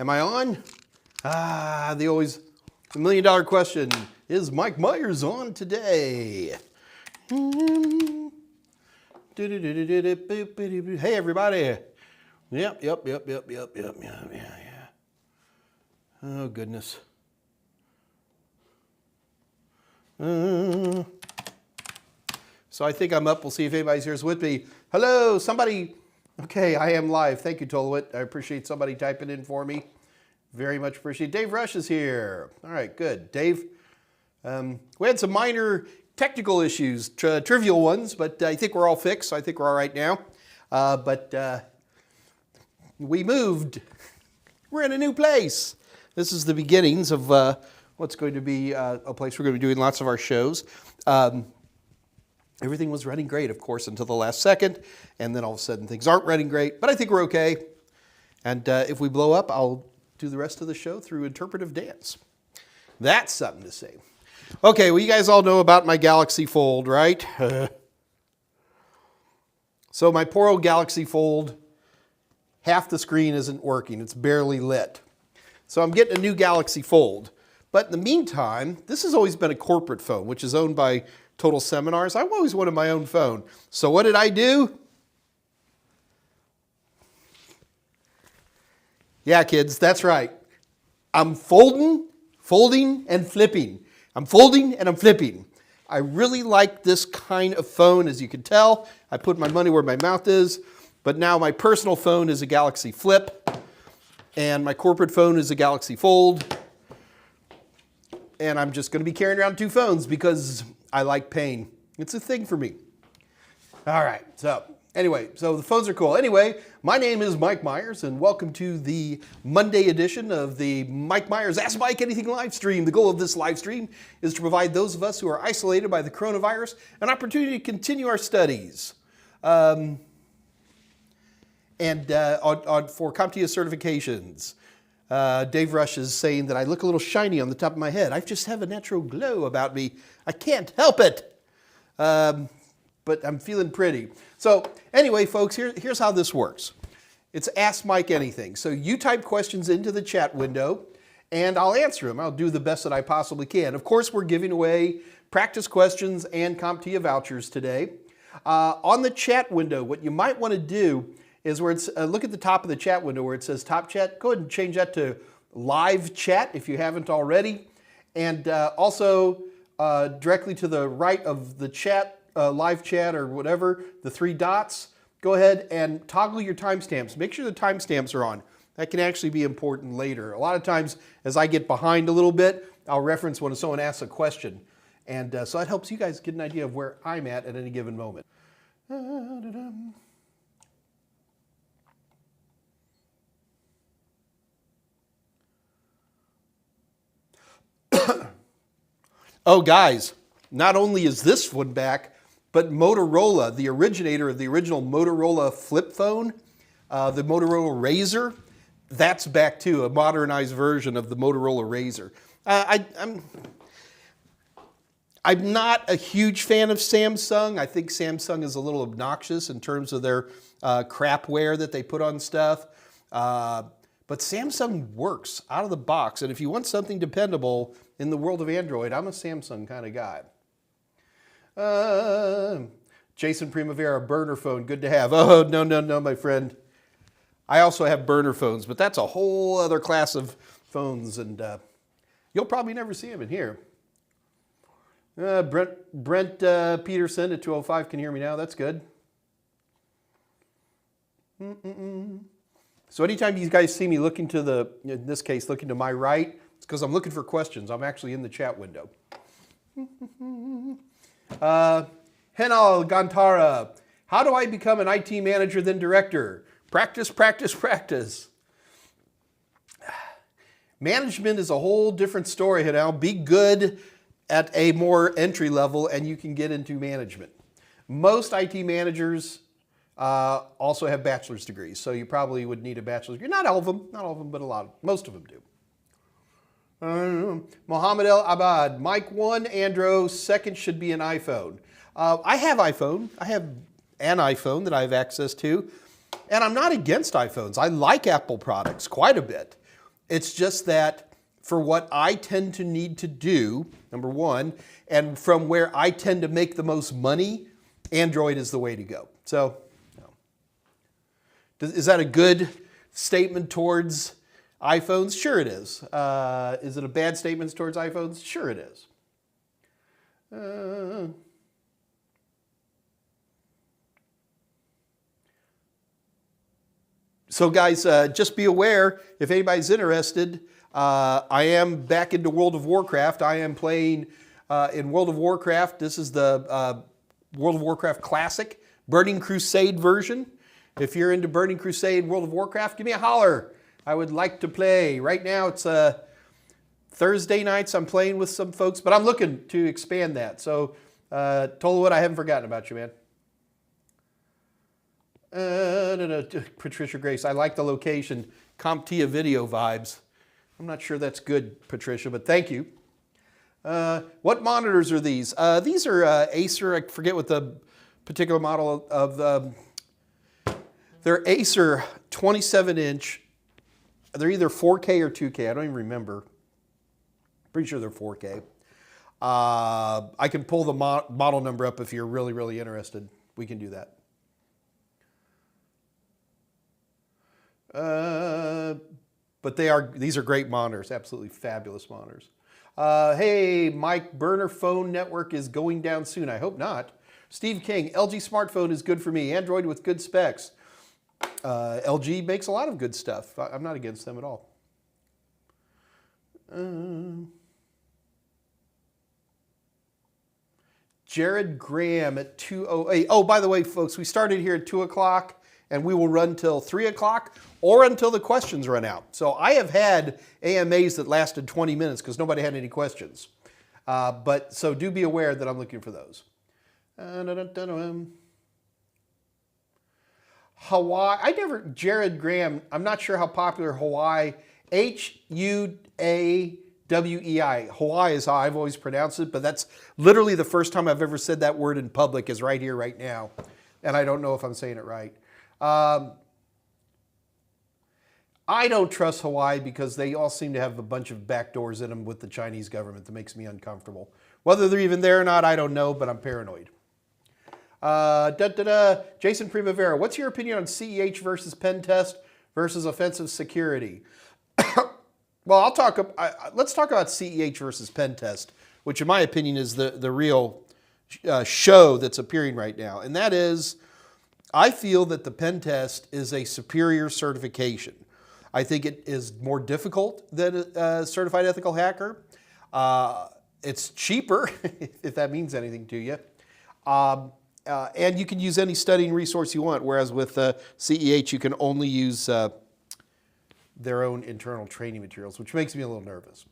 Am I on? The $1 million question. Is Mike Meyers on today? Hey, everybody. Yep. Oh, goodness. So I think I'm up. We'll see if anybody's here with me. Hello, somebody. Okay, I am live. Thank you, Tolowit. I appreciate somebody typing in for me. Very much appreciate. Dave Rush is here. All right, good. Dave, we had some minor technical issues, trivial ones, but I think we're all fixed. So I think we're all right now. But we moved. We're in a new place. This is the beginnings of what's going to be a place we're going to be doing lots of our shows. Everything was running great, of course, until the last second, and then all of a sudden things aren't running great, but I think we're okay. And if we blow up, I'll do the rest of the show through interpretive dance. That's something to say. Okay, well, you guys all know about my Galaxy Fold, right? So my poor old Galaxy Fold, half the screen isn't working. It's barely lit. So I'm getting a new Galaxy Fold. But in the meantime, this has always been a corporate phone, which is owned by Total Seminars. I've always wanted my own phone. So what did I do? Yeah, kids, that's right. I'm folding, and flipping. I'm folding and I'm flipping. I really like this kind of phone, as you can tell. I put my money where my mouth is. But now my personal phone is a Galaxy Flip. And my corporate phone is a Galaxy Fold. And I'm just going to be carrying around two phones because I like pain. It's a thing for me. All right, so anyway, so the phones are cool. Anyway, my name is Mike Meyers, and welcome to the Monday edition of the Mike Meyers Ask Mike Anything live stream. The goal of this live stream is to provide those of us who are isolated by the coronavirus an opportunity to continue our studies. For Comptia certifications. Dave Rush is saying that I look a little shiny on the top of my head. I just have a natural glow about me. I can't help it. But I'm feeling pretty. So anyway, folks, here's how this works. It's Ask Mike Anything. So you type questions into the chat window, and I'll answer them. I'll do the best that I possibly can. Of course, we're giving away practice questions and Comptia vouchers today. On the chat window, what you might want to do is where it's look at the top of the chat window where it says Top Chat. Go ahead and change that to Live Chat if you haven't already. And also directly to the right of the chat, Live Chat or whatever, the three dots, go ahead and toggle your timestamps. Make sure the timestamps are on. That can actually be important later. A lot of times as I get behind a little bit, I'll reference when someone asks a question. And so that helps you guys get an idea of where I'm at any given moment. Oh, guys, not only is this one back, but Motorola, the originator of the original Motorola flip phone, the Motorola Razr, that's back too, a modernized version of the Motorola Razr. I'm not a huge fan of Samsung. I think Samsung is a little obnoxious in terms of their crapware that they put on stuff. But Samsung works out of the box. And if you want something dependable in the world of Android, I'm a Samsung kind of guy. Jason Primavera, burner phone, good to have. Oh, no, my friend. I also have burner phones, but that's a whole other class of phones. And you'll probably never see them in here. Brent Peterson at 205 can hear me now. That's good. So anytime you guys see me looking to in this case, looking to my right, it's because I'm looking for questions. I'm actually in the chat window. Henal Gantara, how do I become an IT manager then director? Practice. Management is a whole different story, Henal. Be good at a more entry level and you can get into management. Most IT managers also have bachelor's degrees, so you probably would need a bachelor's degree. Not all of them, but most of them do. Mohammed El Abad, Mike 1, Andro, second should be an iPhone. I have iPhone. I have an iPhone that I have access to, and I'm not against iPhones. I like Apple products quite a bit. It's just that for what I tend to need to do, number one, and from where I tend to make the most money, Android is the way to go. So, is that a good statement towards iPhones? Sure it is. Is it a bad statement towards iPhones? Sure it is. So guys, just be aware, if anybody's interested, I am back into World of Warcraft. I am playing in World of Warcraft. This is the World of Warcraft Classic, Burning Crusade version. If you're into Burning Crusade, World of Warcraft, give me a holler. I would like to play. Right now it's Thursday nights I'm playing with some folks, but I'm looking to expand that. So, Tolwood, I haven't forgotten about you, man. No, Patricia Grace, I like the location. Comptia video vibes. I'm not sure that's good, Patricia, but thank you. What monitors are these? These are Acer. I forget what the particular model of they're Acer 27-inch. They're either 4K or 2K. I don't even remember. Pretty sure they're 4K. I can pull the model number up if you're really, really interested. We can do that. But these are great monitors, absolutely fabulous monitors. Hey, Mike, burner phone network is going down soon. I hope not. Steve King, LG smartphone is good for me. Android with good specs. LG makes a lot of good stuff. I'm not against them at all. Jared Graham at 2:08. Oh, by the way, folks, we started here at 2 o'clock and we will run till 3 o'clock or until the questions run out. So I have had AMAs that lasted 20 minutes because nobody had any questions. So do be aware that I'm looking for those. Hawaii, Jared Graham, I'm not sure how popular Hawaii, H-U-A-W-E-I. Hawaii is how I've always pronounced it, but that's literally the first time I've ever said that word in public is right here, right now. And I don't know if I'm saying it right. I don't trust Hawaii because they all seem to have a bunch of backdoors in them with the Chinese government that makes me uncomfortable. Whether they're even there or not, I don't know, but I'm paranoid. Jason Primavera, what's your opinion on CEH versus pen test versus offensive security? Well, let's talk about CEH versus pen test, which in my opinion is the real show that's appearing right now. And that is, I feel that the pen test is a superior certification. I think it is more difficult than a certified ethical hacker. It's cheaper, if that means anything to you. And you can use any studying resource you want, whereas with CEH, you can only use their own internal training materials, which makes me a little nervous.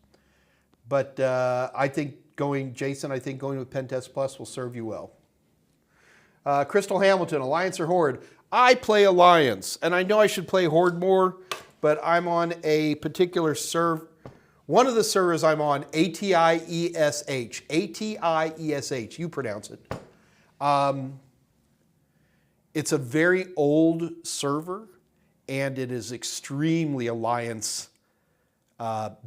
But I think Jason, going with Pen Test Plus will serve you well. Crystal Hamilton, Alliance or Horde? I play Alliance, and I know I should play Horde more, but I'm on a particular server. One of the servers I'm on, ATIESH. ATIESH, you pronounce it. It's a very old server, and it is extremely Alliance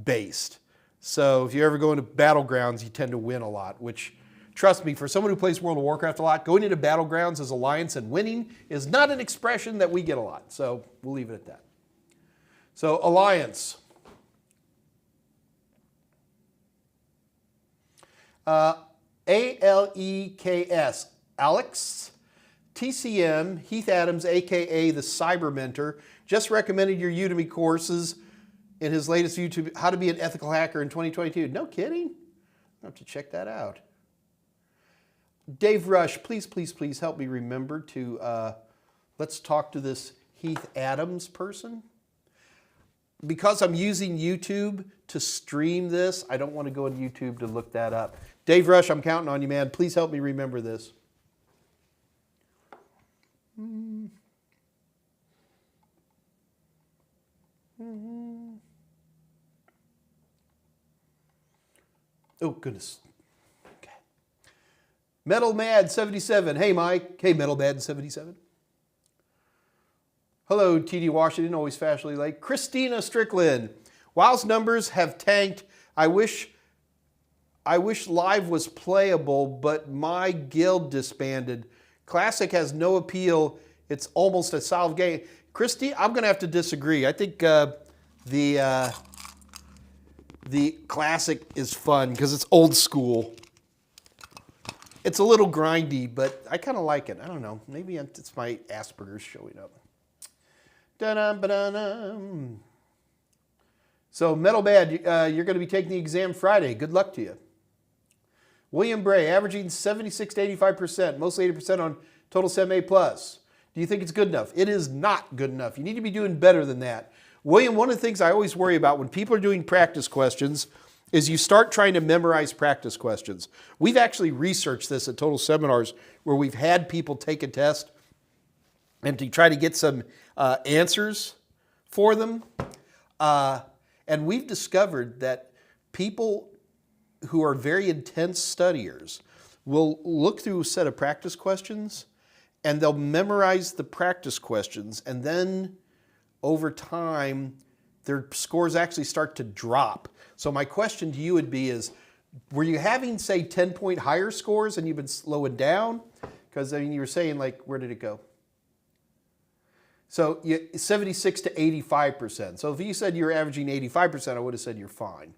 based. So if you ever go into Battlegrounds, you tend to win a lot, which, trust me, for someone who plays World of Warcraft a lot, going into Battlegrounds as Alliance and winning is not an expression that we get a lot. So we'll leave it at that. So Alliance. ALEKS, Alex, TCM, Heath Adams, AKA the Cyber Mentor, just recommended your Udemy courses in his latest YouTube, How to Be an Ethical Hacker in 2022. No kidding? I'll have to check that out. Dave Rush, please, please, please help me remember to, let's talk to this Heath Adams person. Because I'm using YouTube to stream this, I don't want to go on YouTube to look that up. Dave Rush, I'm counting on you, man. Please help me remember this. Oh, goodness. Okay. Metal Mad 77. Hey, Mike. Hey, Metal Mad 77. Hello, TD Washington, always fashionably late. Christina Strickland. Whilst numbers have tanked, I wish live was playable, but my guild disbanded. Classic has no appeal. It's almost a solved game. Christy, I'm going to have to disagree. I think the Classic is fun because it's old school. It's a little grindy, but I kind of like it. I don't know. Maybe it's my Asperger's showing up. Da-dum-ba-dum. So, Metal Bad, you're going to be taking the exam Friday. Good luck to you. William Bray, averaging 76 to 85%, mostly 80% on total SEM A+. Do you think it's good enough? It is not good enough. You need to be doing better than that. William, one of the things I always worry about when people are doing practice questions is you start trying to memorize practice questions. We've actually researched this at Total Seminars where we've had people take a test and to try to get some answers for them. And we've discovered that people who are very intense studiers will look through a set of practice questions and they'll memorize the practice questions, and then over time their scores actually start to drop. So my question to you would be is, were you having, say, 10-point higher scores and you've been slowing down? Because I mean, you were saying, like, where did it go? So 76 to 85%. So if you said you were averaging 85%, I would have said you're fine.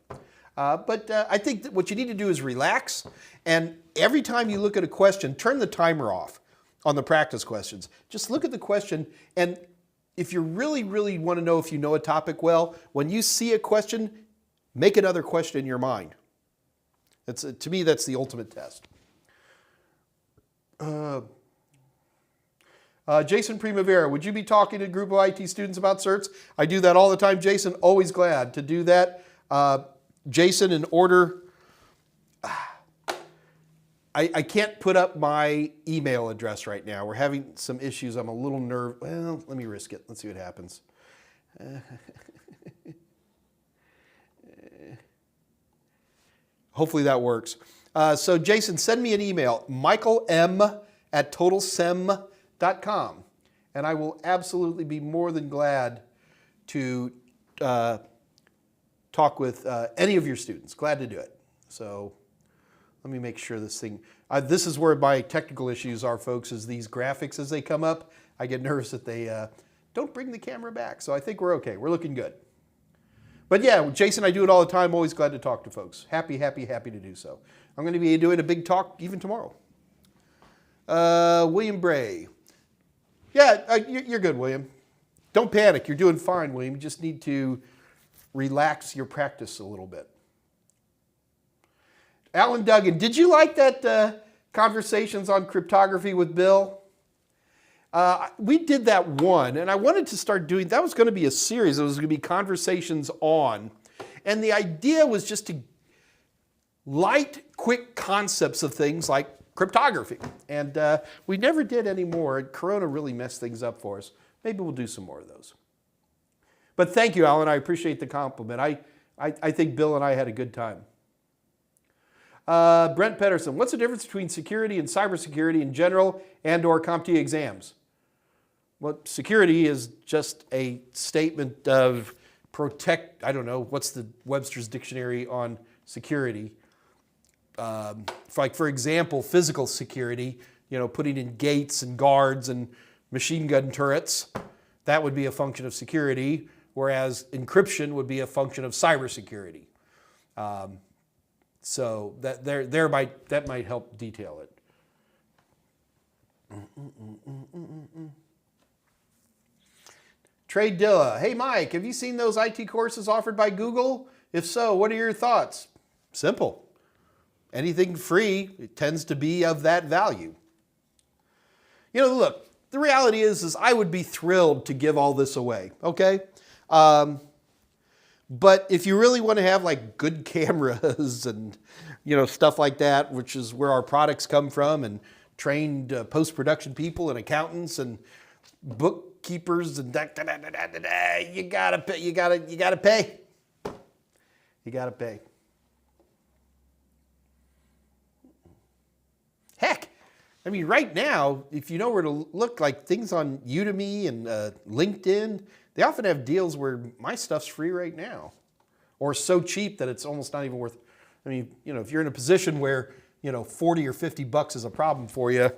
But I think that what you need to do is relax. And every time you look at a question, turn the timer off on the practice questions. Just look at the question. And if you really, really want to know if you know a topic well, when you see a question, make another question in your mind. To me, that's the ultimate test. Jason Primavera, would you be talking to a group of IT students about certs? I do that all the time, Jason. Always glad to do that. Jason, in order, I can't put up my email address right now. We're having some issues. I'm a little nervous. Well, let me risk it. Let's see what happens. Hopefully that works. So Jason, send me an email, michaelm@totalsem.com, and I will absolutely be more than glad to talk with any of your students. Glad to do it. So let me make sure this thing, this is where my technical issues are, folks, is these graphics as they come up. I get nervous that they don't bring the camera back. So I think we're okay. We're looking good. But yeah, Jason, I do it all the time. Always glad to talk to folks. Happy to do so. I'm going to be doing a big talk even tomorrow. William Bray. Yeah, you're good, William. Don't panic. You're doing fine, William. You just need to relax your practice a little bit. Alan Duggan, did you like that Conversations on Cryptography with Bill? We did that one, and I wanted to start doing, that was going to be a series. It was going to be Conversations on. And the idea was just to light, quick concepts of things like cryptography. And we never did any more. Corona really messed things up for us. Maybe we'll do some more of those. But thank you, Alan. I appreciate the compliment. I think Bill and I had a good time. Brent Pedersen, what's the difference between security and cybersecurity in general and or Comptia exams? Well, security is just a statement of protect, I don't know, what's the Webster's Dictionary on security? For example, physical security, putting in gates and guards and machine gun turrets, that would be a function of security, whereas encryption would be a function of cybersecurity. So that might help detail it. Trey Dilla, hey Mike, have you seen those IT courses offered by Google? If so, what are your thoughts? Simple. Anything free, it tends to be of that value. Look, the reality is I would be thrilled to give all this away, okay? But if you really want to have like good cameras and stuff like that, which is where our products come from, and trained post-production people and accountants and bookkeepers and you gotta pay. You gotta pay. Heck, I mean, right now, if you know where to look, like things on Udemy and LinkedIn, they often have deals where my stuff's free right now. or so cheap that it's almost not even worth. I mean, if you're in a position where, 40 or 50 bucks is a problem for you,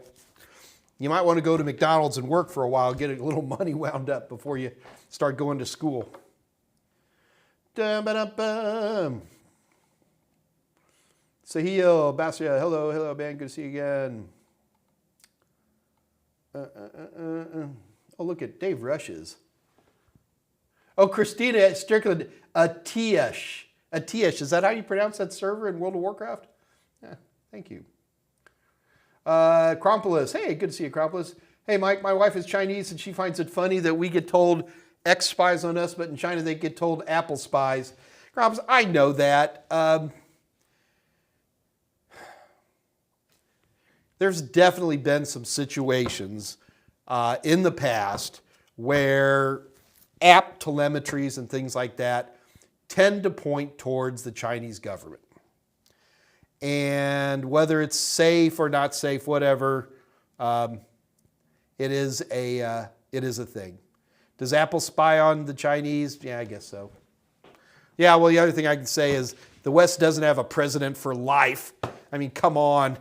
you might want to go to McDonald's and work for a while, get a little money wound up before you start going to school. Dum-ba-dum-bum. Sahil, Basia, hello, man, good to see you again. Oh, look at Dave Rush's. Oh, Christina Strickland, Atish. Is that how you pronounce that server in World of Warcraft? Yeah, thank you. Krompolis, hey, good to see you, Krompolis. Hey, Mike, my wife is Chinese and she finds it funny that we get told X spies on us, but in China they get told Apple spies. Krompolis, I know that. There's definitely been some situations in the past where app telemetries and things like that tend to point towards the Chinese government. And whether it's safe or not safe, whatever, it is a thing. Does Apple spy on the Chinese? Yeah, I guess so. Yeah, well, the other thing I can say is the West doesn't have a president for life. I mean, come on.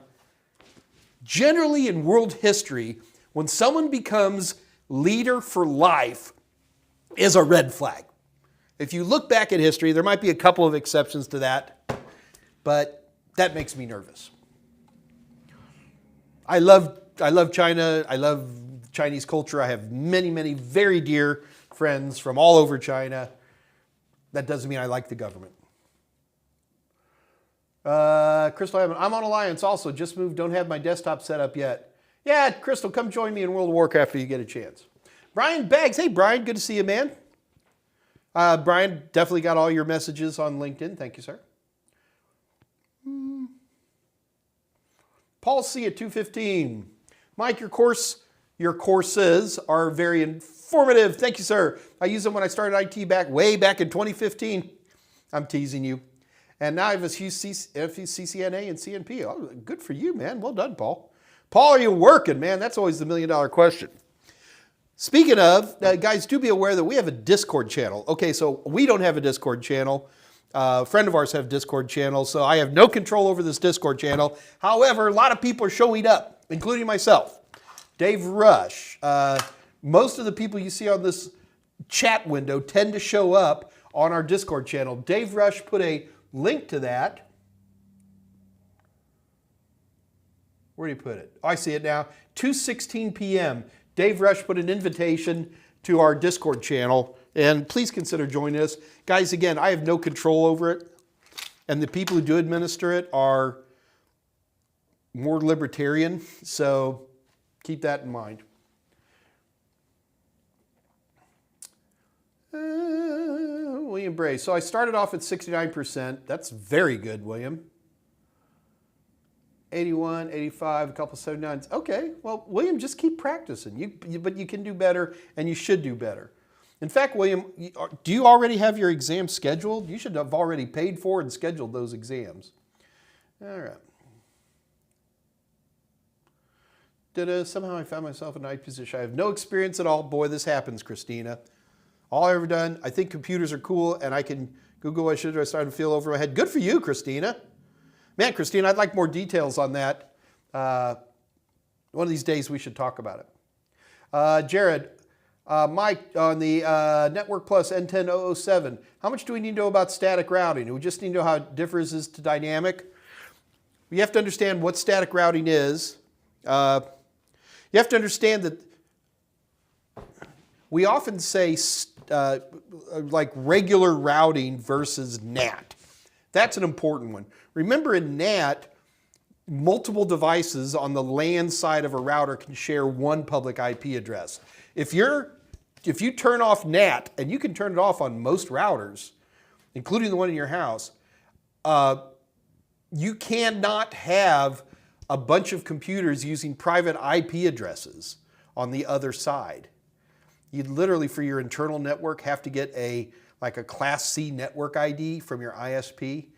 Generally in world history, when someone becomes leader for life is a red flag. If you look back at history, there might be a couple of exceptions to that, but that makes me nervous. I love China. I love Chinese culture. I have many, many very dear friends from all over China. That doesn't mean I like the government. Crystal, I'm on Alliance also. Just moved, don't have my desktop set up yet. Yeah, Crystal, come join me in World of Warcraft if you get a chance. Brian Baggs. Hey, Brian, good to see you, man. Brian, definitely got all your messages on LinkedIn. Thank you, sir. Paul C. at 215. Mike, your courses are very informative. Thank you, sir. I used them when I started IT way back in 2015. I'm teasing you. And now I have a few CCNA and CNP. Oh, good for you, man. Well done, Paul. Paul, are you working, man? That's always the million-dollar question. Speaking of, guys, do be aware that we have a Discord channel. Okay, so we don't have a Discord channel. A friend of ours have a Discord channel, so I have no control over this Discord channel. However, a lot of people are showing up, including myself. Dave Rush. Most of the people you see on this chat window tend to show up on our Discord channel. Dave Rush put a link to that. Where do you put it? Oh, I see it now. 2:16 p.m. Dave Rush put an invitation to our Discord channel, and please consider joining us. Guys, again, I have no control over it, and the people who do administer it are more libertarian, so keep that in mind. William Bray. So I started off at 69%. That's very good, William. 81, 85, a couple 79s. Okay, well, William, just keep practicing. But you can do better, and you should do better. In fact, William, do you already have your exams scheduled? You should have already paid for and scheduled those exams. All right. Somehow I found myself in an IT position. I have no experience at all. Boy, this happens, Christina. All I've ever done, I think computers are cool, and I can Google what I should do. I started to feel over my head. Good for you, Christina. Man, Christina, I'd like more details on that. One of these days we should talk about it. Jared, Mike, on the Network Plus N10007, how much do we need to know about static routing? Do we just need to know how it differs as to dynamic? You have to understand what static routing is. You have to understand that we often say like regular routing versus NAT. That's an important one. Remember, in NAT, multiple devices on the LAN side of a router can share one public IP address. If you turn off NAT, and you can turn it off on most routers, including the one in your house, you cannot have a bunch of computers using private IP addresses on the other side. You'd literally, for your internal network, have to get like a Class C network ID from your ISP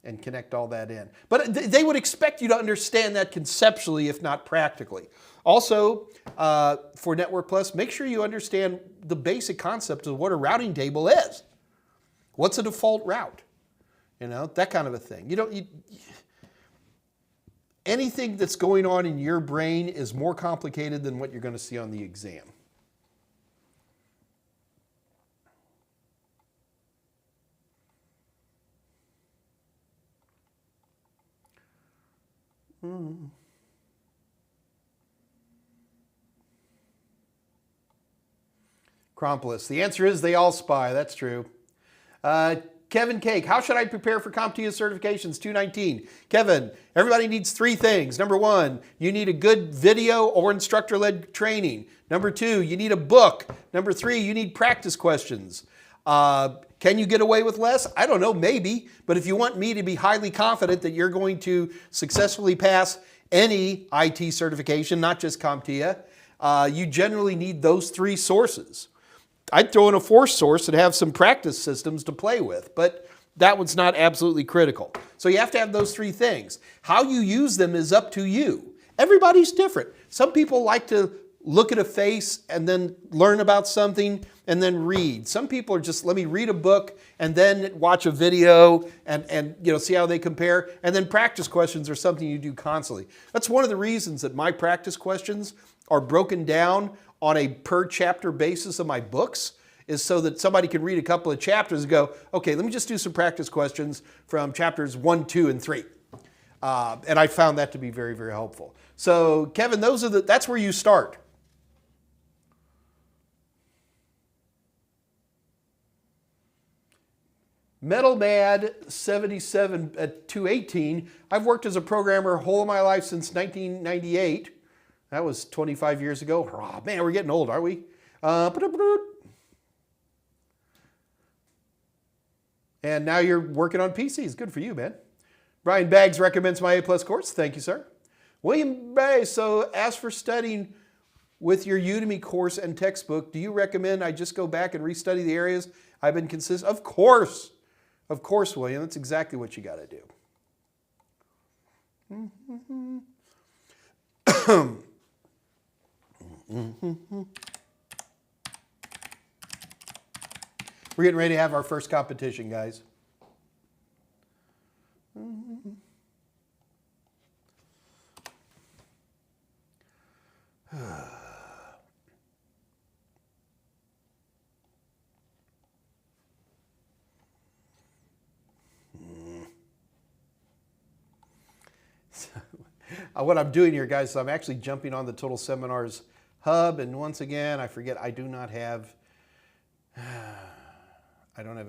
and connect all that in. But they would expect you to understand that conceptually, if not practically. Also, for Network Plus, make sure you understand the basic concept of what a routing table is. What's a default route? You know, that kind of a thing. Anything that's going on in your brain is more complicated than what you're going to see on the exam. Crompless. The answer is they all spy. That's true. Kevin Cake, how should I prepare for Comptia certifications 219? Kevin, everybody needs 3 things. Number 1, you need a good video or instructor-led training. Number 2, you need a book. Number 3, you need practice questions. Can you get away with less? I don't know, maybe. But if you want me to be highly confident that you're going to successfully pass any IT certification, not just Comptia, you generally need those 3 sources. I'd throw in a 4th source and have some practice systems to play with, but that one's not absolutely critical. So you have to have those 3 things. How you use them is up to you. Everybody's different. Some people like to look at a face and then learn about something and then read. Some people are just, let me read a book and then watch a video and see how they compare. And then practice questions are something you do constantly. That's one of the reasons that my practice questions are broken down on a per chapter basis of my books, is so that somebody can read a couple of chapters and go, okay, let me just do some practice questions from chapters 1, 2, and 3. And I found that to be very, very helpful. So Kevin, that's where you start. Metal Mad 77 at 218. I've worked as a programmer whole of my life since 1998. That was 25 years ago. Oh, man, we're getting old, aren't we? And now you're working on PCs. Good for you, man. Brian Baggs recommends my A+ course. Thank you, sir. William Bay, so as for studying with your Udemy course and textbook, do you recommend I just go back and restudy the areas I've been consistent? Of course. Of course, William. That's exactly what you got to do. We're getting ready to have our first competition, guys. What I'm doing here, guys, is I'm actually jumping on the Total Seminars hub, and once again, I forget I don't have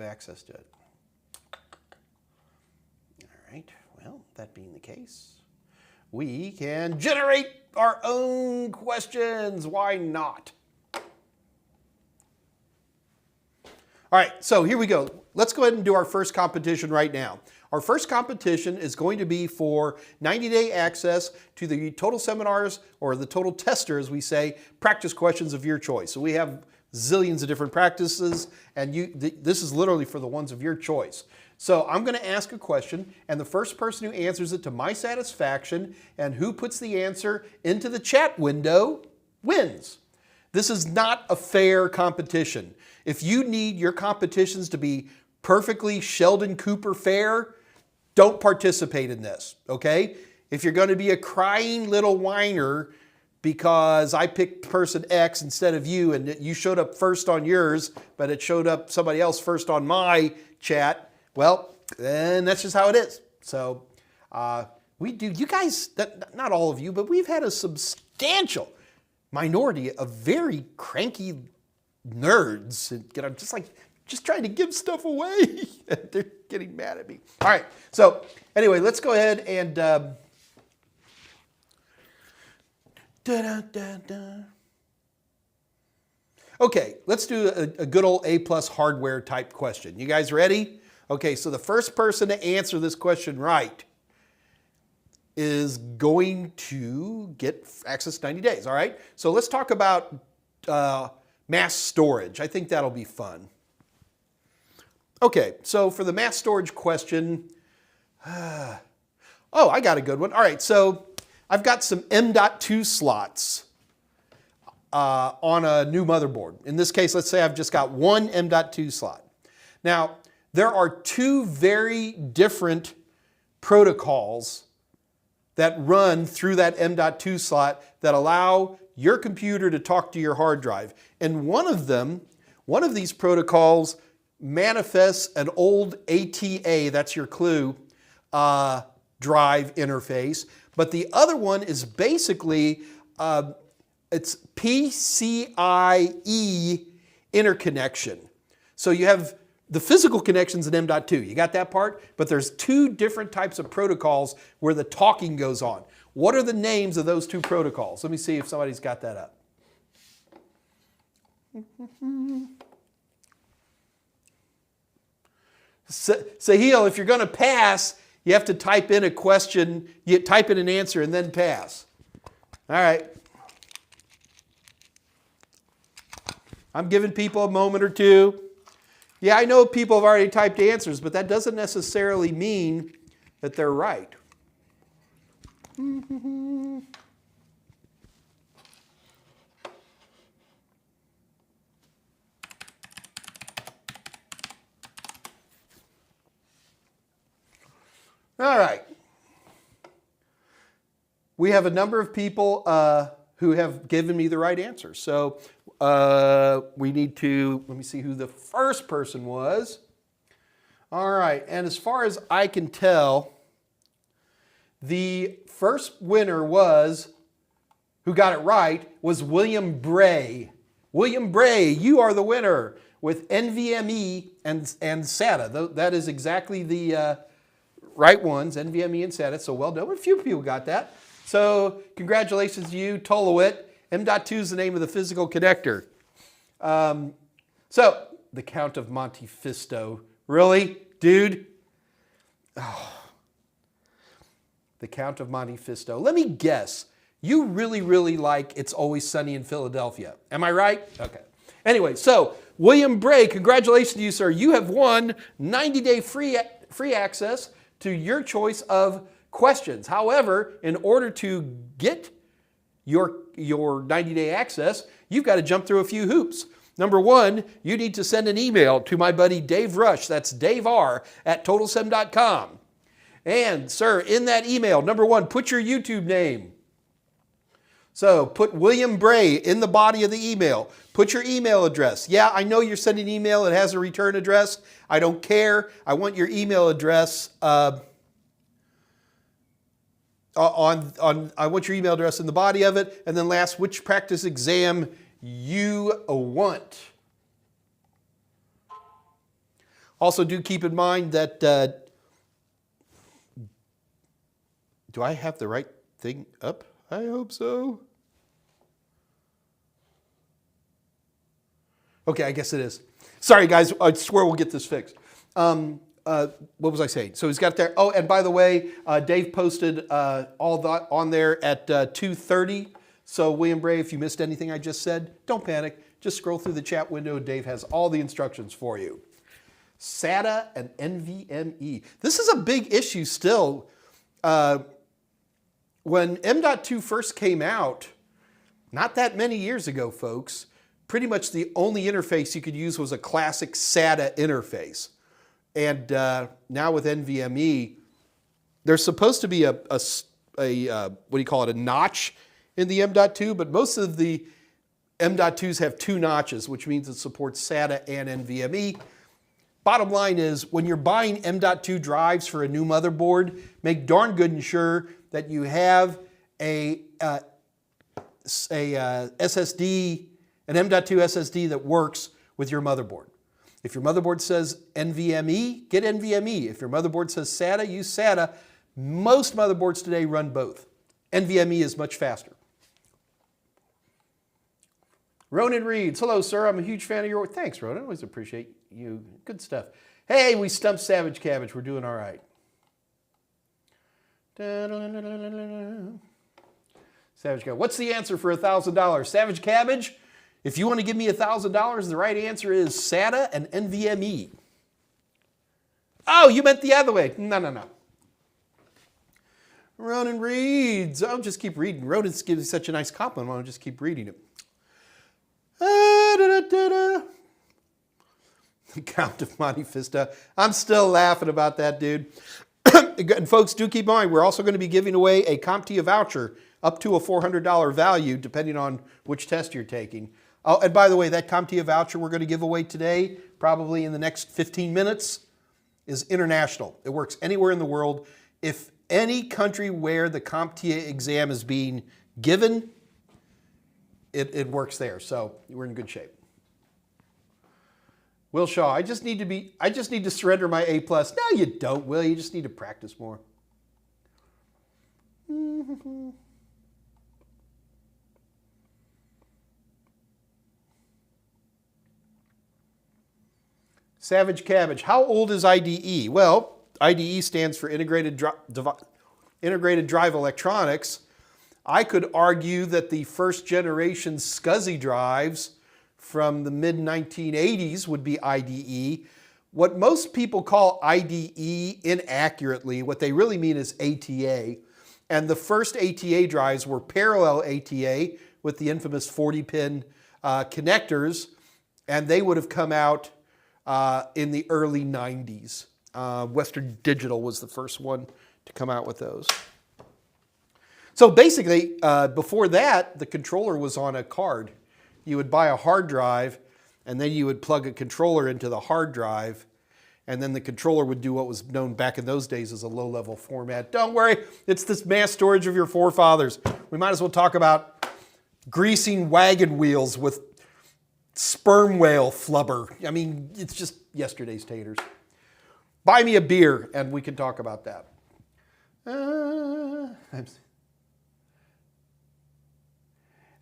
access to it. All right, well, that being the case, we can generate our own questions. Why not? All right, so here we go. Let's go ahead and do our first competition right now. Our first competition is going to be for 90-day access to the Total Seminars, or the Total Tester, as we say, practice questions of your choice. So we have zillions of different practices, and this is literally for the ones of your choice. So I'm going to ask a question, and the first person who answers it to my satisfaction and who puts the answer into the chat window wins. This is not a fair competition. If you need your competitions to be perfectly Sheldon Cooper fair, don't participate in this, okay? If you're going to be a crying little whiner because I picked person X instead of you and you showed up first on yours, but it showed up somebody else first on my chat, well, then that's just how it is. So we do, you guys, not all of you, but we've had a substantial minority of very cranky nerds. I'm just trying to give stuff away. They're getting mad at me. All right, so anyway, let's go ahead and okay, let's do a good old A+ hardware type question. You guys ready? Okay, so the first person to answer this question right is going to get access 90 days, all right? So let's talk about mass storage. I think that'll be fun. Okay, so for the mass storage question, oh, I got a good one. All right, so I've got some M.2 slots on a new motherboard. In this case, let's say I've just got one M.2 slot. Now, there are two very different protocols that run through that M.2 slot that allow your computer to talk to your hard drive. And one of these protocols manifests an old ATA, that's your clue, drive interface. But the other one is basically, it's PCIe interconnection. So you have the physical connections in M.2. You got that part? But there's two different types of protocols where the talking goes on. What are the names of those two protocols? Let me see if somebody's got that up. Sahil, if you're going to pass, you have to type in a question, you type in an answer and then pass. All right. I'm giving people a moment or two. Yeah, I know people have already typed answers, but that doesn't necessarily mean that they're right. All right. We have a number of people who have given me the right answer. So we need to, let me see who the first person was. All right, and as far as I can tell, the first winner who got it right, was William Bray. William Bray, you are the winner with NVMe and SATA. That is exactly the right ones, NVMe and SATA, so well done. A few people got that. So congratulations to you, Tolowit. M.2 is the name of the physical connector. So, the Count of Monte Fisto. Really? Dude? Oh. The Count of Monte Fisto. Let me guess. You really, really like It's Always Sunny in Philadelphia. Am I right? Okay. Anyway, so William Bray, congratulations to you, sir. You have won 90-day free access to your choice of questions. However, in order to get your 90-day access, you've got to jump through a few hoops. Number one, you need to send an email to my buddy Dave Rush, that's Dave R, at TotalSem.com. And, sir, in that email, number one, put your YouTube name. So put William Bray in the body of the email. Put your email address. Yeah, I know you're sending an email. It has a return address. I don't care. I want your email address I want your email address in the body of it. And then last, which practice exam you want. Also, do keep in mind that, do I have the right thing up? I hope so. Okay, I guess it is. Sorry, guys. I swear we'll get this fixed. What was I saying? So he's got there. Oh, and by the way, Dave posted all that on there at 2:30. So William Bray, if you missed anything I just said, don't panic. Just scroll through the chat window. Dave has all the instructions for you. SATA and NVMe. This is a big issue still. When M.2 first came out, not that many years ago, folks, pretty much the only interface you could use was a classic SATA interface. And now with NVMe, there's supposed to be a what do you call it, a notch in the M.2, but most of the M.2s have two notches, which means it supports SATA and NVMe. Bottom line is, when you're buying M.2 drives for a new motherboard, make darn good and sure that you have a SSD, an M.2 SSD that works with your motherboard. If your motherboard says NVMe, get NVMe. If your motherboard says SATA, use SATA. Most motherboards today run both. NVMe is much faster. Ronan reads, hello, sir. I'm a huge fan of your work. Thanks, Ronan. Always appreciate you. Good stuff. Hey, we stumped Savage Cabbage. We're doing all right. Savage Cabbage. What's the answer for $1,000? Savage Cabbage, if you want to give me $1,000, the right answer is SATA and NVMe. Oh, you meant the other way. No. Ronan reads. I'll just keep reading. Ronan gives such a nice compliment. I'll just keep reading it. The Count of Monte Vista. I'm still laughing about that, dude. And folks, do keep in mind, we're also going to be giving away a Comptia voucher up to a $400 value, depending on which test you're taking. Oh, and by the way, that Comptia voucher we're going to give away today, probably in the next 15 minutes, is international. It works anywhere in the world. If any country where the Comptia exam is being given, it works there. So we're in good shape. Will Shaw, I just need to surrender my A+. No, you don't, Will. You just need to practice more. Savage Cabbage, how old is IDE? Well, IDE stands for Integrated Drive Electronics. I could argue that the first generation SCSI drives from the mid-1980s would be IDE. What most people call IDE inaccurately, what they really mean is ATA. And the first ATA drives were parallel ATA with the infamous 40-pin connectors, and they would have come out in the early 90s. Western Digital was the first one to come out with those. So basically, before that, the controller was on a card. You would buy a hard drive, and then you would plug a controller into the hard drive, and then the controller would do what was known back in those days as a low-level format. Don't worry, it's this mass storage of your forefathers. We might as well talk about greasing wagon wheels with sperm whale flubber. I mean, it's just yesterday's taters. Buy me a beer, and we can talk about that.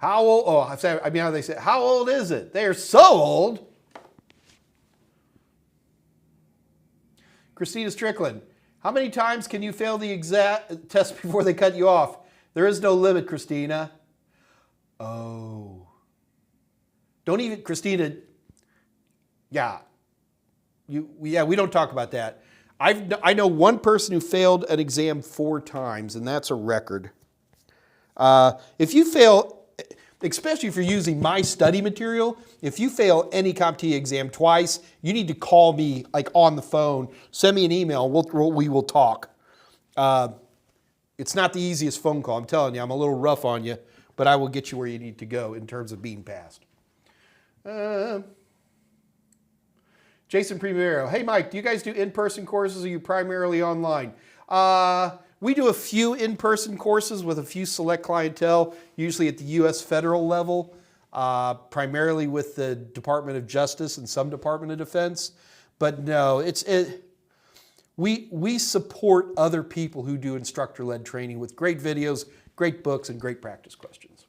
How old? Oh, I mean, how they say, how old is it? They're so old. Christina Strickland, how many times can you fail the exact test before they cut you off? There is no limit, Christina. Oh. Don't even, Christina, yeah. We don't talk about that. I know one person who failed an exam 4 times, and that's a record. If you fail, especially if you're using my study material, if you fail any Comptia exam twice, you need to call me like on the phone, send me an email, we will talk. It's not the easiest phone call, I'm telling you, I'm a little rough on you, but I will get you where you need to go in terms of being passed. Jason Primero, hey Mike, do you guys do in-person courses or are you primarily online? We do a few in-person courses with a few select clientele, usually at the U.S. federal level, primarily with the Department of Justice and some Department of Defense. But no, we support other people who do instructor-led training with great videos, great books, and great practice questions.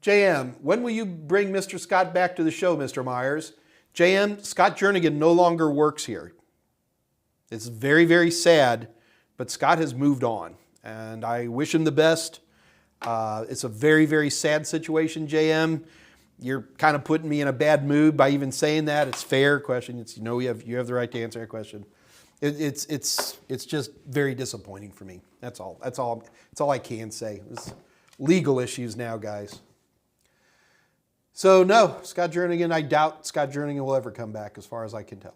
JM, when will you bring Mr. Scott back to the show, Mr. Meyers? JM, Scott Jernigan no longer works here. It's very, very sad, but Scott has moved on, and I wish him the best. It's a very, very sad situation, JM. You're kind of putting me in a bad mood by even saying that. It's a fair question. It's, you know, you have the right to answer that question. It's just very disappointing for me. That's all I can say. It's legal issues now, guys. So no, Scott Jernigan, I doubt Scott Jernigan will ever come back as far as I can tell.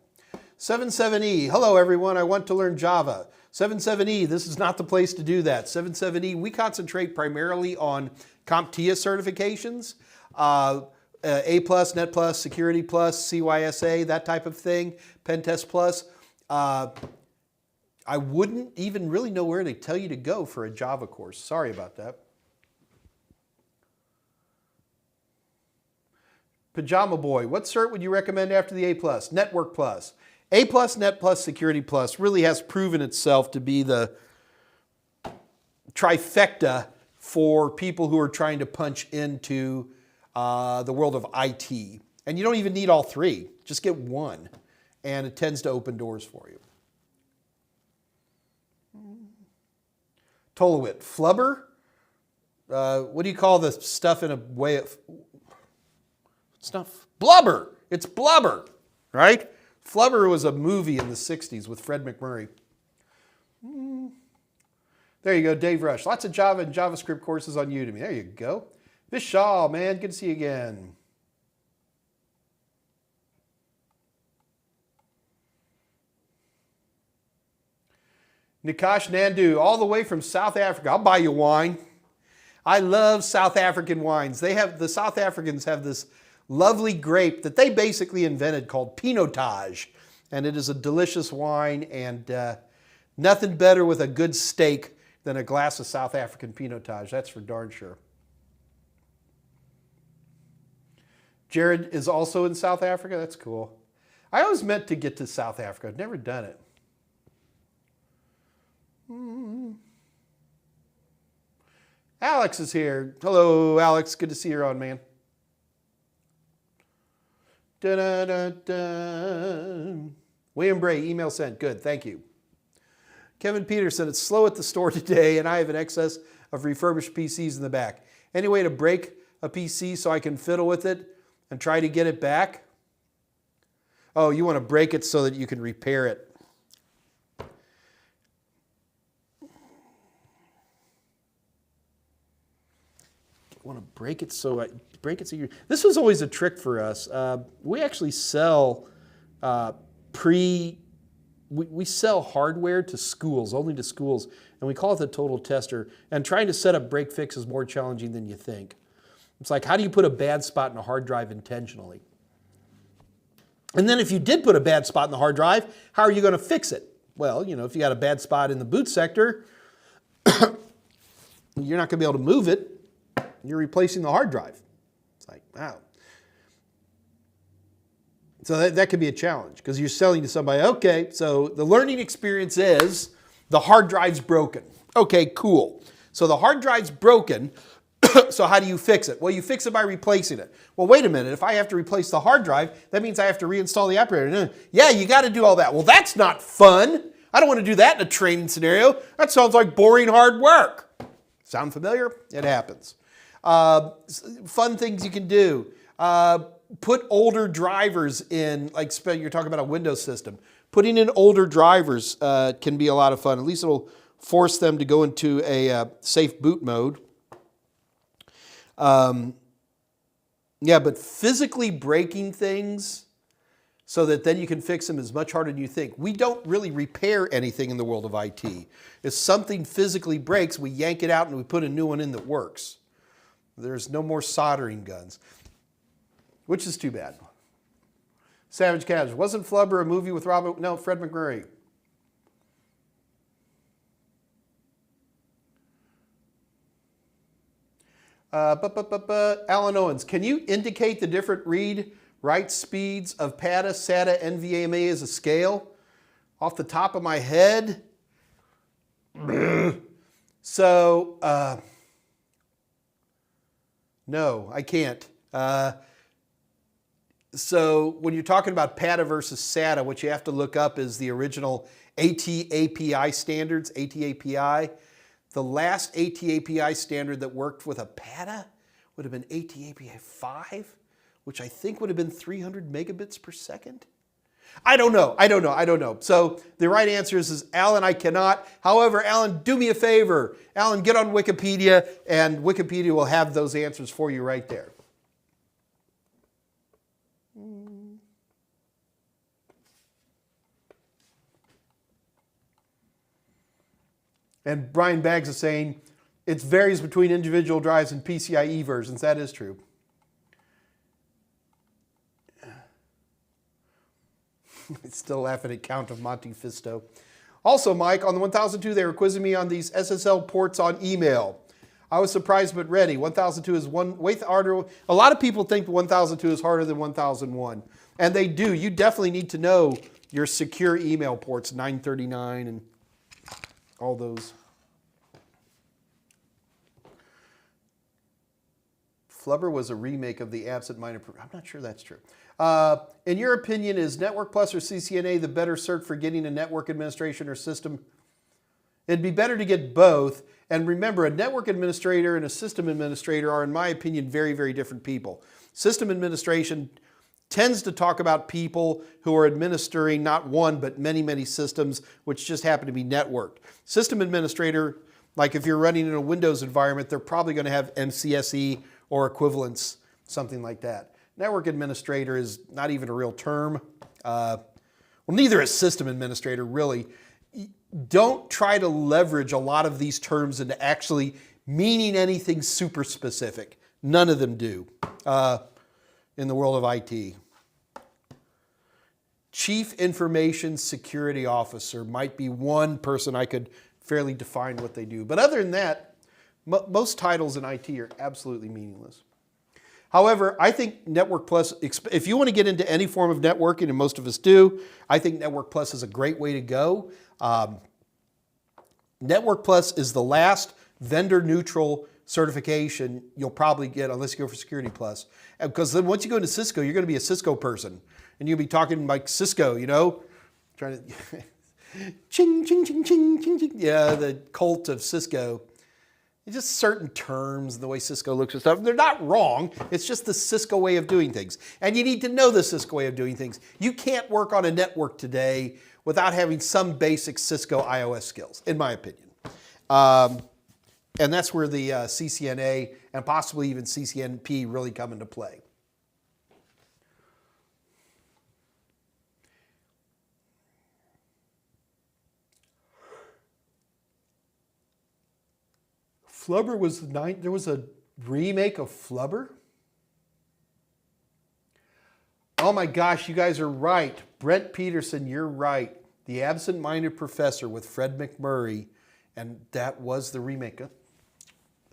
77E, hello everyone, I want to learn Java. 77E, this is not the place to do that. 77E, we concentrate primarily on Comptia certifications, A+, Net Plus, Security Plus, CYSA, that type of thing, Pen Test Plus. I wouldn't even really know where to tell you to go for a Java course. Sorry about that. Pajama Boy, what cert would you recommend after the A+? Network Plus. A+, Net Plus, Security Plus really has proven itself to be the trifecta for people who are trying to punch into the world of IT. And you don't even need all 3. Just get one, and it tends to open doors for you. Tolowit, flubber? What do you call the stuff in a way of... Stuff? Blubber! It's blubber, right? Flubber was a movie in the 60s with Fred McMurray. There you go, Dave Rush. Lots of Java and JavaScript courses on Udemy. There you go. Vishal, man, good to see you again. Nikash Nandu, all the way from South Africa. I'll buy you wine. I love South African wines. The South Africans have this lovely grape that they basically invented called Pinotage. And it is a delicious wine, and nothing better with a good steak than a glass of South African Pinotage. That's for darn sure. Jared is also in South Africa. That's cool. I always meant to get to South Africa. I've never done it. Alex is here. Hello, Alex. Good to see you on, man. William Bray, email sent. Good, thank you. Kevin Peterson, it's slow at the store today, and I have an excess of refurbished PCs in the back. Any way to break a PC so I can fiddle with it and try to get it back? Oh, you want to break it so that you can repair it. Want to break it so you. This was always a trick for us. We actually sell we sell hardware to schools, only to schools, and we call it the total tester. And trying to set up break fix is more challenging than you think. It's like, how do you put a bad spot in a hard drive intentionally? And then if you did put a bad spot in the hard drive, how are you going to fix it? Well, if you got a bad spot in the boot sector, you're not going to be able to move it. You're replacing the hard drive. It's like, wow. So that could be a challenge because you're selling to somebody, okay, so the learning experience is the hard drive's broken. Okay, cool. So the hard drive's broken, so how do you fix it? Well, you fix it by replacing it. Well, wait a minute, if I have to replace the hard drive, that means I have to reinstall the operator. Yeah, you got to do all that. Well, that's not fun. I don't want to do that in a training scenario. That sounds like boring hard work. Sound familiar? It happens. Fun things you can do. Put older drivers in, like you're talking about a Windows system. Putting in older drivers can be a lot of fun. At least it'll force them to go into a safe boot mode. Yeah, but physically breaking things so that then you can fix them is much harder than you think. We don't really repair anything in the world of IT. If something physically breaks, we yank it out and we put a new one in that works. There's no more soldering guns, which is too bad. Savage Cabs. Wasn't Flubber a movie with Robert? No, Fred McMurray. Alan Owens, can you indicate the different read-write speeds of PATA, SATA, NVMe as a scale? Off the top of my head? So, no, I can't. So when you're talking about PATA versus SATA, what you have to look up is the original AT-API standards, AT-API. The last AT-API standard that worked with a PATA would have been AT-API 5, which I think would have been 300 megabits per second. I don't know. So the right answer is Alan, I cannot. However, Alan, do me a favor. Alan, get on Wikipedia, and Wikipedia will have those answers for you right there. And Brian Baggs is saying it varies between individual drives and PCIe versions. That is true. I still laughing at Count of Monte Fisto. Also, Mike, on the 1002, they were quizzing me on these SSL ports on email. I was surprised but ready. 1002 is one way harder. A lot of people think 1002 is harder than 1001. And they do. You definitely need to know your secure email ports, 939 and all those. Flubber was a remake of the Absent-Minded. I'm not sure that's true. In your opinion, is Network Plus or CCNA the better cert for getting a network administration or system? It'd be better to get both. And remember, a network administrator and a system administrator are, in my opinion, very, very different people. System administration tends to talk about people who are administering not one, but many, many systems, which just happen to be networked. System administrator, like if you're running in a Windows environment, they're probably going to have MCSE or equivalents, something like that. Network administrator is not even a real term. Well, neither is system administrator, really. don't try to leverage a lot of these terms into actually meaning anything super specific. None of them do in the world of IT. Chief Information Security Officer might be one person I could fairly define what they do. But other than that, most titles in IT are absolutely meaningless. However, I think Network Plus, if you want to get into any form of networking, and most of us do, I think Network Plus is a great way to go. Network Plus is the last vendor-neutral certification you'll probably get unless you go for Security Plus. Because then once you go into Cisco, you're going to be a Cisco person. And you'll be talking like Cisco, you know? Trying to ching, ching, ching, ching, ching, ching. Yeah, the cult of Cisco. It's just certain terms, the way Cisco looks and stuff. They're not wrong. It's just the Cisco way of doing things. And you need to know the Cisco way of doing things. You can't work on a network today without having some basic Cisco iOS skills, in my opinion. And that's where the CCNA and possibly even CCNP really come into play. Flubber was there was a remake of Flubber? Oh my gosh, you guys are right. Brent Peterson, you're right. The Absent-Minded Professor with Fred McMurray, and that was the remake.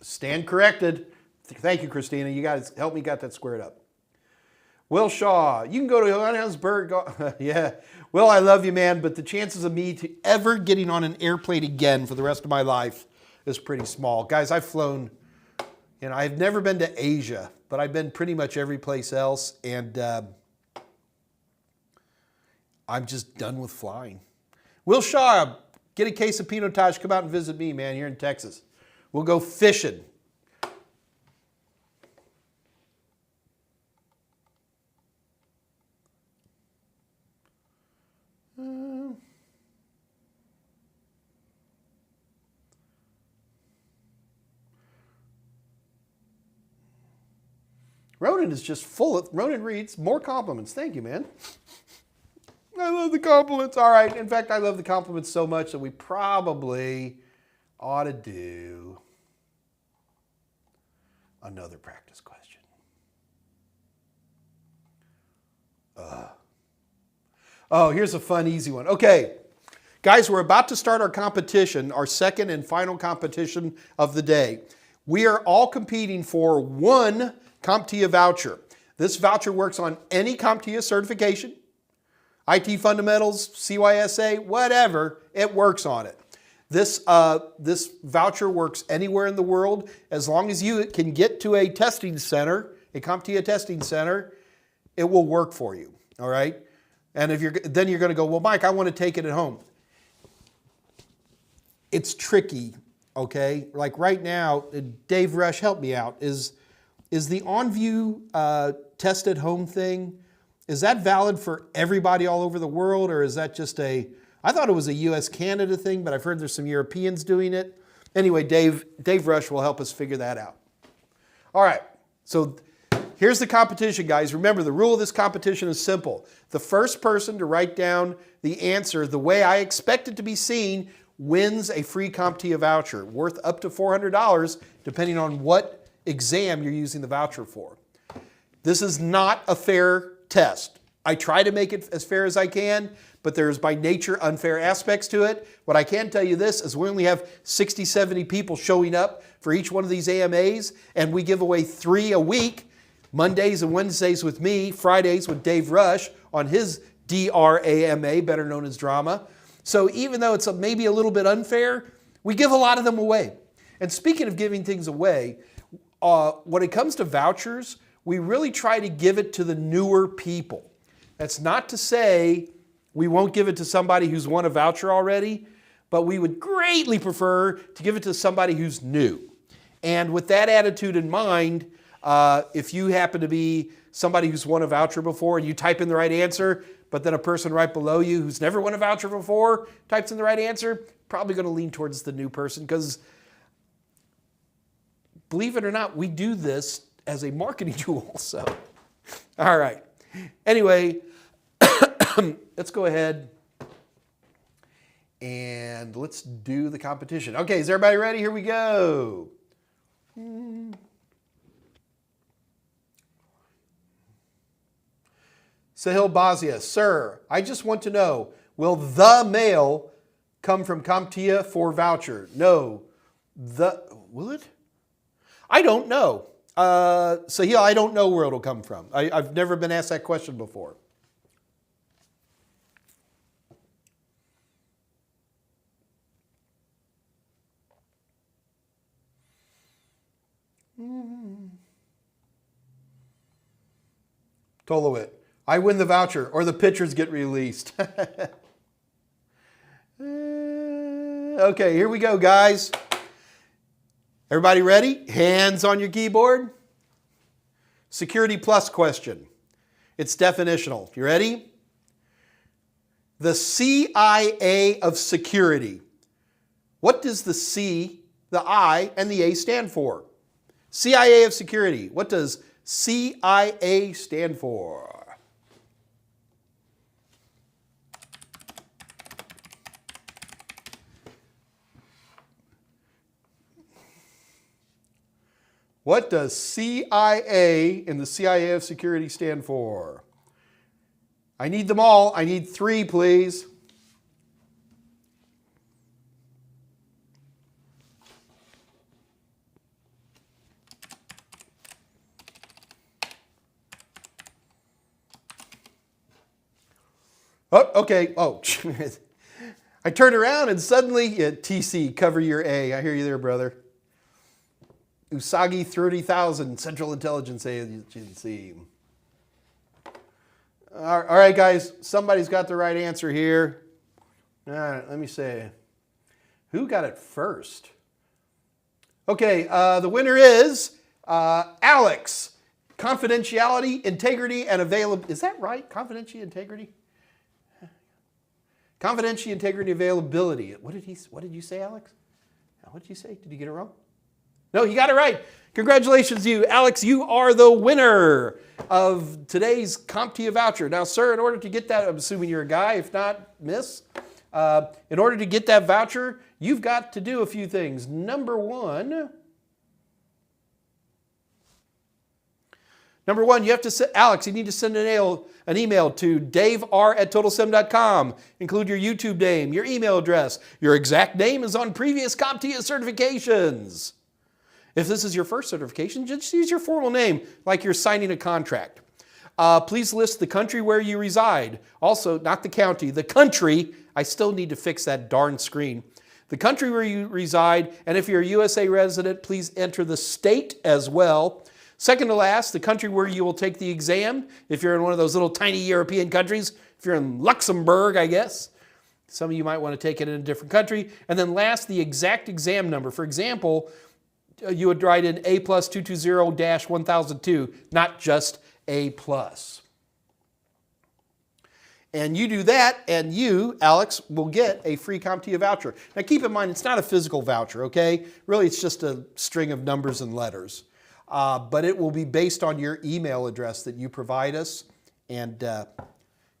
Stand corrected. Thank you, Christina. You guys helped me get that squared up. Will Shaw, you can go to Johannesburg. Yeah. Will, I love you, man, but the chances of me to ever getting on an airplane again for the rest of my life is pretty small. Guys, I've flown, you know, I've never been to Asia, but I've been pretty much every place else, and I'm just done with flying. Will Shaw, get a case of Pinotage, come out and visit me, man, here in Texas. We'll go fishing. Ronan is just full of, Ronan reads, more compliments. Thank you, man. I love the compliments. All right. In fact, I love the compliments so much that we probably ought to do another practice question. Oh, here's a fun, easy one. Okay. Guys, we're about to start our competition, our second and final competition of the day. We are all competing for one Comptia voucher. This voucher works on any Comptia certification, IT fundamentals, CYSA, whatever, it works on it. This voucher works anywhere in the world as long as you can get to a testing center, a Comptia testing center, it will work for you, all right? And then you're going to go, well, Mike, I want to take it at home. It's tricky, okay? Like right now, Dave Rush, help me out, is the OnView test at home thing, is that valid for everybody all over the world, or is that just I thought it was a US-Canada thing, but I've heard there's some Europeans doing it. Anyway, Dave Rush will help us figure that out. All right, so here's the competition, guys. Remember, the rule of this competition is simple. The first person to write down the answer the way I expect it to be seen wins a free Comptia voucher worth up to $400, depending on what exam you're using the voucher for. This is not a fair test. I try to make it as fair as I can, but there's by nature unfair aspects to it. What I can tell you this is we only have 60, 70 people showing up for each one of these AMAs, and we give away 3 a week, Mondays and Wednesdays with me, Fridays with Dave Rush on his DRAMA, better known as drama. So even though it's maybe a little bit unfair, we give a lot of them away. And speaking of giving things away, when it comes to vouchers, we really try to give it to the newer people. That's not to say we won't give it to somebody who's won a voucher already, but we would greatly prefer to give it to somebody who's new. And with that attitude in mind, if you happen to be somebody who's won a voucher before and you type in the right answer, but then a person right below you who's never won a voucher before types in the right answer, probably going to lean towards the new person because believe it or not, we do this as a marketing tool. So, all right. Anyway, let's go ahead And let's do the competition. Okay, is everybody ready? Here we go. Sahil Bazia, sir, I just want to know, will the mail come from Comptia for Voucher? No. Will it? I don't know. Sahil, I don't know where it'll come from. I've never been asked that question before. Tolowit, I win the voucher or the pictures get released. Okay, here we go, guys. Everybody ready? Hands on your keyboard. Security plus question. It's definitional. You ready? The CIA of security. What does the C, the I, and the A stand for? CIA of security. What does CIA stand for? What does CIA and the CIA of security stand for? I need them all. I need 3, please. Oh, okay. Oh, I turned around and suddenly, TC, cover your A. I hear you there, brother. Usagi 30,000, Central Intelligence Agency. All right, guys, somebody's got the right answer here. All right, let me say, who got it first? Okay, the winner is Alex. Confidentiality, integrity, and availability. Is that right? Confidentiality, integrity? Confidentiality, integrity, availability. What did you say, Alex? What did you say? Did you get it wrong? No, you got it right. Congratulations to you. Alex, you are the winner of today's Comptia voucher. Now, sir, in order to get that, I'm assuming you're a guy, if not, miss. In order to get that voucher, you've got to do a few things. Number one, you have to send, Alex, you need to send an email to davr@totalsim.com. Include your YouTube name, your email address. Your exact name is on previous Comptia certifications. If this is your first certification, just use your formal name like you're signing a contract. Please list the country where you reside. Also, not the county, the country. I still need to fix that darn screen. The country where you reside, and if you're a USA resident, please enter the state as well. Second to last, the country where you will take the exam. If you're in one of those little tiny European countries, if you're in Luxembourg, I guess. Some of you might want to take it in a different country. And then last, the exact exam number. For example, you would write in A+ 220-1002, not just A+. And you do that, and you, Alex, will get a free Comptia voucher. Now keep in mind, it's not a physical voucher, okay? Really, it's just a string of numbers and letters. But it will be based on your email address that you provide us, and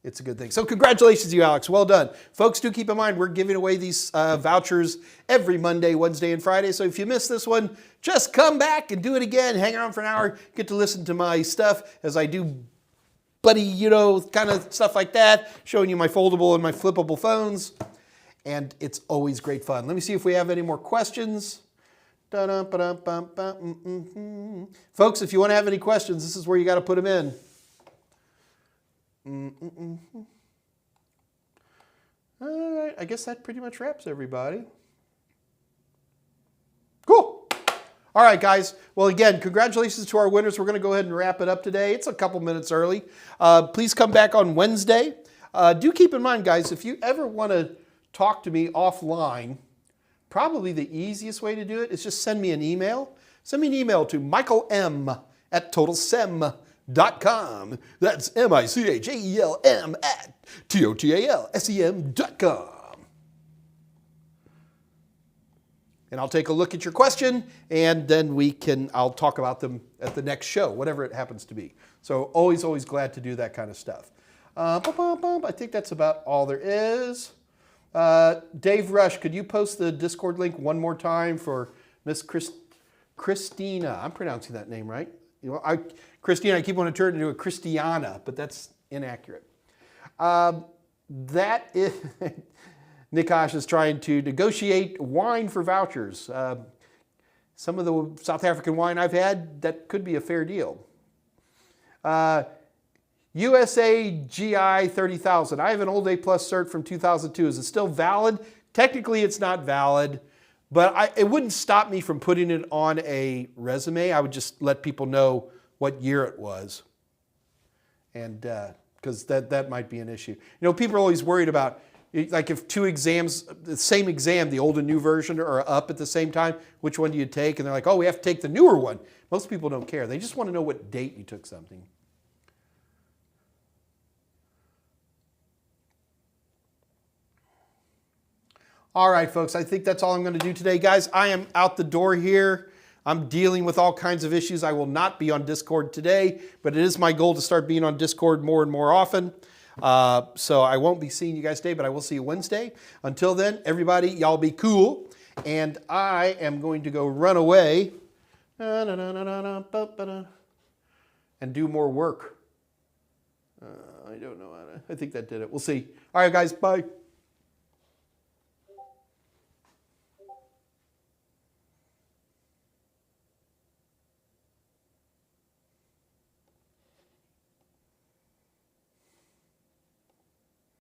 it's a good thing. So congratulations to you, Alex. Well done. Folks, do keep in mind, we're giving away these vouchers every Monday, Wednesday, and Friday. So if you missed this one, just come back and do it again. Hang around for an hour, get to listen to my stuff as I do buddy, kind of stuff like that, showing you my foldable and my flippable phones. And it's always great fun. Let me see if we have any more questions. Folks, if you want to have any questions, this is where you got to put them in. All right, I guess that pretty much wraps everybody. Cool. All right, guys. Well, again, congratulations to our winners. We're going to go ahead and wrap it up today. It's a couple minutes early. Please come back on Wednesday. Do keep in mind, guys, if you ever want to talk to me offline, probably the easiest way to do it is just send me an email. Send me an email to michaelm@totalsem.com. That's MICHAELM@TOTALSEM.com. And I'll take a look at your question, and then I'll talk about them at the next show, whatever it happens to be. So always glad to do that kind of stuff. I think that's about all there is. Dave Rush, could you post the Discord link one more time for Miss Christina? I'm pronouncing that name right. Christina, I keep wanting to turn it into a Christiana, but that's inaccurate. That is, Nikash is trying to negotiate wine for vouchers. Some of the South African wine I've had, that could be a fair deal. USA GI 30,000. I have an Old A Plus cert from 2002. Is it still valid? Technically, it's not valid, but it wouldn't stop me from putting it on a resume. I would just let people know what year it was, and because that might be an issue. You know, people are always worried about, like, if two exams, the same exam, the old and new version are up at the same time, which one do you take? And they're like, oh, we have to take the newer one. Most people don't care. They just want to know what date you took something. All right, folks, I think that's all I'm going to do today. Guys, I am out the door here. I'm dealing with all kinds of issues. I will not be on Discord today, but it is my goal to start being on Discord more and more often. So I won't be seeing you guys today, but I will see you Wednesday. Until then, everybody, y'all be cool. And I am going to go run away and do more work. I don't know. I think that did it. We'll see. All right, guys, bye.